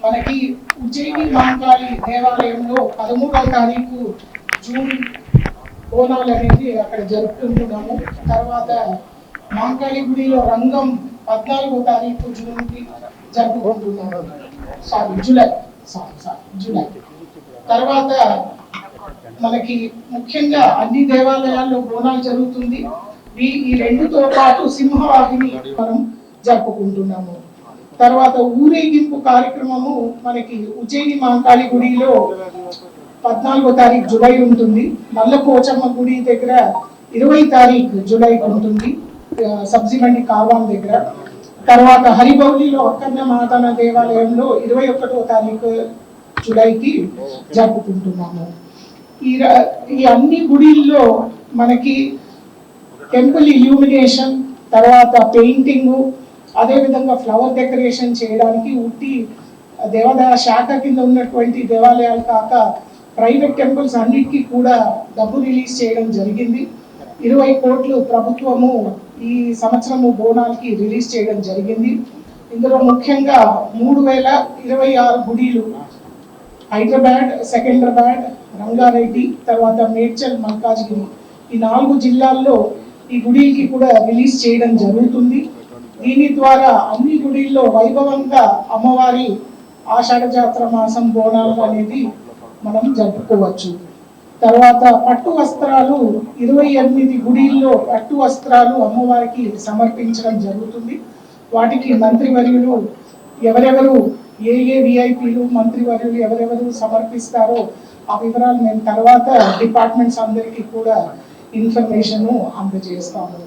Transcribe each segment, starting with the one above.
మనకి ఉజ్జయిని మహంకాళి దేవాలయంలో 13వ తారీఖు జూన్ బోనాలు అనేది అక్కడ జరుపుకుంటున్నాము. తర్వాత మహంకాళి గుడిలో రంగం 14వ తారీఖు జూన్కి జరుపుకుంటున్నాము. జూలై. తర్వాత మనకి ముఖ్యంగా అన్ని దేవాలయాల్లో బోనాలు జరుగుతుంది. ఈ రెండుతో పాటు సింహవాహిని మనం జరుపుకుంటున్నాము. తర్వాత ఊరేగింపు కార్యక్రమము మనకి ఉజ్జయిని మహంకాళి గుడిలో 14వ తారీఖు జూలై ఉంటుంది. మల్లపోచమ్మ గుడి దగ్గర 20 తారీఖు జూలై ఉంటుంది, సబ్సిమండి కార్వాన్ దగ్గర. తర్వాత హరిబౌలిలో అక్కన్న మాతన దేవాలయంలో 21వ తారీఖు జూలైకి జరుపుకుంటున్నాము. ఈ అన్ని గుడిల్లో మనకి టెంపుల్ ఇల్యూమినేషన్, తర్వాత పెయింటింగు, అదేవిధంగా ఫ్లవర్ డెకరేషన్ చేయడానికి ఉట్టి దేవాదాయ శాఖ కింద ఉన్నటువంటి దేవాలయాలు కాక ప్రైవేట్ టెంపుల్స్ అన్నిటికీ కూడా డబ్బు రిలీజ్ చేయడం జరిగింది. 20 కోట్లు ప్రభుత్వము ఈ సంవత్సరము బోనాలకి రిలీజ్ చేయడం జరిగింది. ఇందులో ముఖ్యంగా 3026 గుడిలు హైదరాబాద్, సెకండ్రాబాద్, రంగారెడ్డి, తర్వాత మేడ్చల్, మల్కాజ్గిరి ఈ 4 జిల్లాల్లో ఈ గుడికి కూడా రిలీజ్ చేయడం జరుగుతుంది. దీని ద్వారా అన్ని గుడిల్లో వైభవంగా అమ్మవారి ఆషాఢ జాతర మాసం బోనాలు అనేది మనం జరుపుకోవచ్చు. తర్వాత పట్టు వస్త్రాలు 28 గుడిల్లో పట్టు వస్త్రాలు అమ్మవారికి సమర్పించడం జరుగుతుంది. వాటికి మంత్రివర్యులు ఎవరెవరు ఏ విఐపీలు మంత్రివర్యులు ఎవరెవరు సమర్పిస్తారో ఆ వివరాలు మేము తర్వాత డిపార్ట్మెంట్స్ అందరికీ కూడా ఇన్ఫర్మేషన్ అందజేస్తాము.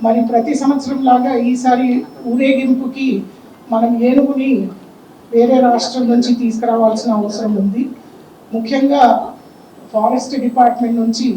మరి ప్రతి సంవత్సరం లాగా ఈసారి ఊరేగింపుకి మనం ఏనుగుని వేరే రాష్ట్రం నుంచి తీసుకురావాల్సిన అవసరం ఉంది. ముఖ్యంగా ఫారెస్ట్ డిపార్ట్మెంట్ నుంచి